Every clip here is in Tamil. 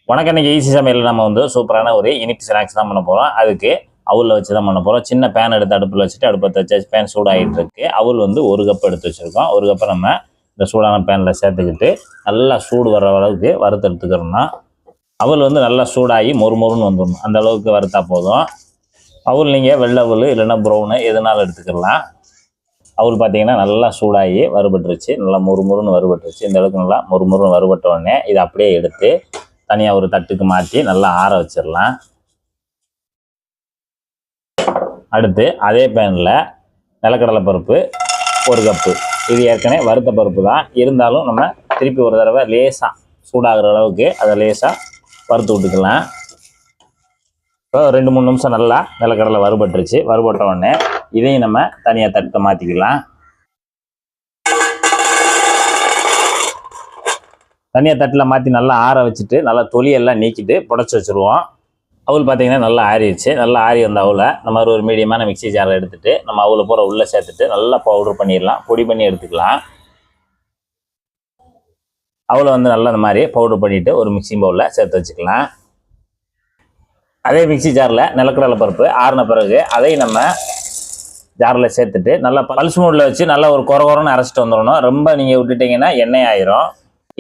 வணக்கம். இன்னைக்கு ஈஸி சமையல் நம்ம வந்து சூப்பரான ஒரு இனிப்பு ஸ்நாக்ஸ் தான் பண்ண போகிறோம். அதுக்கு அவுலில் வச்சு தான் பண்ண போகிறோம். சின்ன பேன் எடுத்து அடுப்பில் வச்சுட்டு அடுப்பத்தை வச்சு பேன் சூடாகிட்டு இருக்கு. அவுல் வந்து 1 கப் எடுத்து வச்சுருக்கோம். 1 கப்பை நம்ம இந்த சூடான பேனில் சேர்த்துக்கிட்டு நல்லா சூடு வர்ற அளவுக்கு வறுத்து எடுத்துக்கிறோம்னா அவுல் வந்து நல்லா சூடாகி மொறுமொறுன்னு வந்துடணும். அந்த அளவுக்கு வறுத்தா போதும். அவுல் நீங்கள் வெள்ளை அவுல் இல்லைன்னா ப்ரௌனு எதுனாலும் எடுத்துக்கலாம். அவுல் பார்த்தீங்கன்னா நல்லா சூடாகி வறுபட்டுருச்சு. நல்லா மொறுமொறுன்னு வறுபட்டுருச்சு. இந்த அளவுக்கு நல்லா மொறுமொறுன்னு வறுபட்ட உடனே இதை அப்படியே எடுத்து தனியாக ஒரு தட்டுக்கு மாற்றி நல்லா ஆற வச்சிடலாம். அடுத்து அதே பேனில் நிலக்கடலை பருப்பு 1 கப்பு. இது ஏற்கனவே வறுத்த பருப்பு தான், இருந்தாலும் நம்ம திருப்பி ஒரு தடவை லேசாக சூடாகிற அளவுக்கு அதை லேசாக வறுத்து விட்டுக்கலாம். இப்போ 2-3 நிமிஷம் நல்லா நிலக்கடலை வறுபட்டுருச்சு. வறுபட்ட உடனே இதையும் நம்ம தனியாக தட்டை மாற்றிக்கலாம். தனியாக தட்டில் மாற்றி நல்லா ஆற வச்சுட்டு நல்லா தொலியெல்லாம் நீக்கிட்டு புடச்சி வச்சுருவோம். அவுல் பார்த்திங்கன்னா நல்லா ஆறிடுச்சு. நல்லா ஆறி வந்த அவுலை நம்ம ஒரு மீடியமான மிக்ஸி ஜாரில் எடுத்துகிட்டு நம்ம அவுலை பூரா உள்ளே சேர்த்துட்டு நல்லா பவுடர் பண்ணிடலாம். பொடி பண்ணி எடுத்துக்கலாம். அவுலை வந்து நல்லா இந்த மாதிரி பவுடர் பண்ணிவிட்டு ஒரு மிக்ஸி பவுலில் சேர்த்து வச்சுக்கலாம். அதே மிக்ஸி ஜாரில் நிலக்கடலை பருப்பு ஆறின பிறகு அதையும் நம்ம ஜாரில் சேர்த்துட்டு நல்லா பல்ஸ் மூடில் வச்சு நல்லா ஒரு கொரகொரன்னு அரைச்சிட்டு வந்துடணும். ரொம்ப நீங்கள் விட்டுட்டிங்கன்னா எண்ணெய் ஆயிரும்.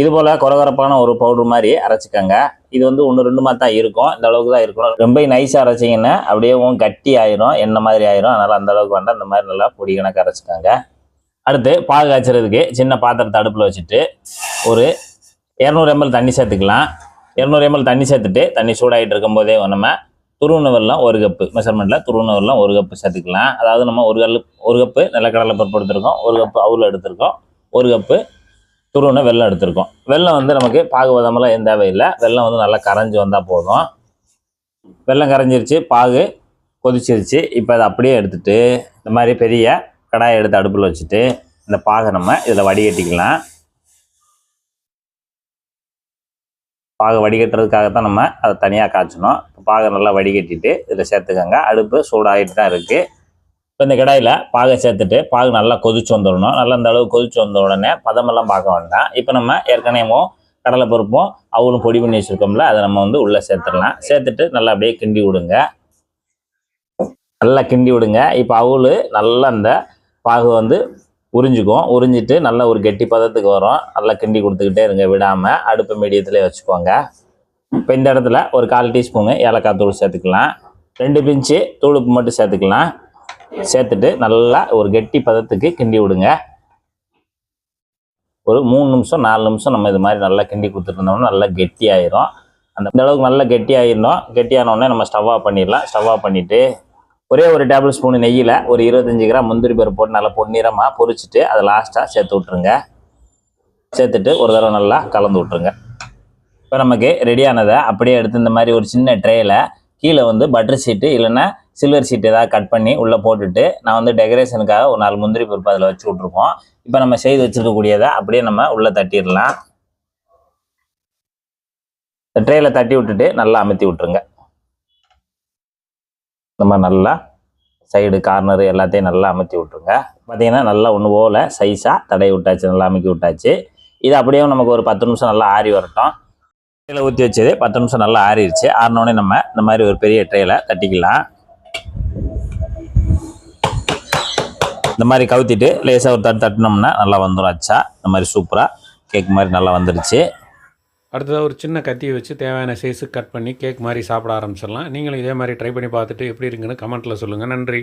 இது போல் கொரகொரப்பான ஒரு பவுடர் மாதிரி அரைச்சிக்கோங்க. இது வந்து 1-2 மாதிரி தான் இருக்கும். இந்த அளவுக்கு தான் இருக்கணும். ரொம்ப நைஸாக அரைச்சிங்கன்னா அப்படியே கட்டி ஆயிரும், எண்ணெய் மாதிரி ஆயிரும். அதனால் அந்த அளவுக்கு வேண்டாம். இந்த மாதிரி நல்லா பொடி கணக்கு அரைச்சிக்கோங்க. அடுத்து பாகு காய்ச்சறதுக்கு சின்ன பாத்திரத்தை அடுப்பில் வச்சுட்டு ஒரு 200 ml தண்ணி சேர்த்துக்கலாம். 200 ml தண்ணி சேர்த்துட்டு தண்ணி சூடாகிட்டு இருக்கும்போதே நம்ம துருவன வெல்லம் 1 கப்பு மெஷர்மெண்ட்டில் துருவன வெல்லம் 1 கப்பு சேர்த்துக்கலாம். அதாவது நம்ம 1 கப்பு நிலக்கடலை பருப்பு எடுத்திருக்கோம், 1 கப்பு அவுல் எடுத்திருக்கோம், 1 கப்பு துருவன வெல்லம் எடுத்திருக்கோம். வெல்லம் வந்து நமக்கு பாகு வதமெல்லாம் எந்த தேவையில்லை. வெல்லம் வந்து நல்லா கரைஞ்சி வந்தால் போதும். வெல்லம் கரைஞ்சிருச்சு, பாகு கொதிச்சிருச்சு. இப்போ அதை அப்படியே எடுத்துகிட்டு இந்த மாதிரி பெரிய கடாயை எடுத்து அடுப்பில் வச்சுட்டு இந்த பாகை நம்ம இதில் வடிகட்டிக்கலாம். பாகு வடிகட்டுறதுக்காகத்தான் நம்ம அதை தனியாக காய்ச்சணும். பாகை நல்லா வடிகட்டிட்டு இதில் சேர்த்துக்கோங்க. அடுப்பு சூடாகிட்டு தான் இருக்குது. இப்போ இந்த கடாயில் பாகை சேர்த்துட்டு பாகு நல்லா கொதிச்சு வந்துடணும். நல்லா இந்த அளவு கொதிச்சு வந்த உடனே பதமெல்லாம் பார்க்க வேண்டாம். இப்போ நம்ம ஏற்கனவே கடலை பருப்பும் அவுலும் பொடி பண்ணி வச்சுருக்கோம்ல, அதை நம்ம வந்து உள்ளே சேர்த்துடலாம். சேர்த்துட்டு நல்லா அப்படியே கிண்டி விடுங்க. நல்லா கிண்டி விடுங்க. இப்போ அவுல் நல்லா இந்த பாகு வந்து உறிஞ்சிக்கும். உறிஞ்சிட்டு நல்லா ஒரு கெட்டி பதத்துக்கு வரும். நல்லா கிண்டி கொடுத்துக்கிட்டே இருங்க, விடாமல். அடுப்பு மீடியத்திலே வச்சுக்கோங்க. இப்போ இந்த இடத்துல ஒரு 1/4 டீஸ்பூனு ஏலக்காய் தூள் சேர்த்துக்கலாம். 2 பிஞ்சு தூளுப்பு மட்டும் சேர்த்துக்கலாம். சேர்த்துட்டு நல்லா ஒரு கெட்டி பதத்துக்கு கிண்டி விடுங்க. ஒரு 3 நிமிஷம் 4 நிமிஷம் நம்ம இது மாதிரி நல்லா கிண்டி கொடுத்துட்டு இருந்தோம்னா நல்லா கெட்டி ஆயிரும். இந்த அளவுக்கு நல்லா கெட்டி ஆயிடணும். கெட்டியானோடனே நம்ம ஸ்டவ் ஆஃப் பண்ணிடலாம். ஸ்டவ் ஆஃப் பண்ணிவிட்டு ஒரே ஒரு டேபிள் ஸ்பூன் நெய்யில் ஒரு 25 கிராம் முந்திரி பருப்பு போட்டு நல்லா பொன்னிறமாக பொரிச்சிட்டு அதை லாஸ்ட்டாக சேர்த்து விட்ருங்க. சேர்த்துட்டு ஒரு தடவை நல்லா கலந்து விட்ருங்க. இப்போ நமக்கு ரெடியானதை அப்படியே எடுத்து இந்த மாதிரி ஒரு சின்ன ட்ரேயில் கீழே வந்து பட்டர் ஷீட்டு இல்லைன்னா சில்வர் ஷீட் ஏதாவது கட் பண்ணி உள்ளே போட்டுட்டு நான் வந்து டெக்கரேஷனுக்காக ஒரு 4 முந்திரி பருப்பு அதில் வச்சு விட்ருக்கோம். இப்போ நம்ம செய்து வச்சுருக்கக்கூடியதை அப்படியே நம்ம உள்ளே தட்டிடலாம். இந்த ட்ரேயில் தட்டி விட்டுட்டு நல்லா அமுத்தி விட்ருங்க. இந்த மாதிரி நல்லா சைடு கார்னரு எல்லாத்தையும் நல்லா அமுத்தி விட்ருங்க. பார்த்தீங்கன்னா நல்லா ஒன்று போல் சைஸாக தடவி விட்டாச்சு, நல்லா அமுக்கி விட்டாச்சு. இது அப்படியே நமக்கு ஒரு 10 நிமிஷம் நல்லா ஆறி வரட்டும். ட்ரேயில் ஊற்றி வச்சது 10 நிமிஷம் நல்லா ஆறிடுச்சு. ஆறினோடனே நம்ம இந்த மாதிரி ஒரு பெரிய ட்ரேயில் தட்டிக்கலாம். இந்த மாதிரி கவுத்திட்டு லேசாக ஒரு தட்டினோம்னா நல்லா வந்துடும். ஆச்சா இந்த மாதிரி சூப்பராக கேக் மாதிரி நல்லா வந்துடுச்சு. அடுத்ததாக ஒரு சின்ன கத்தியை வச்சு தேவையான சைஸுக்கு கட் பண்ணி கேக் மாதிரி சாப்பிட ஆரம்பிச்சிடலாம். நீங்களும் இதே மாதிரி ட்ரை பண்ணி பார்த்துட்டு எப்படி இருக்குன்னு கமெண்ட்டில் சொல்லுங்கள். நன்றி.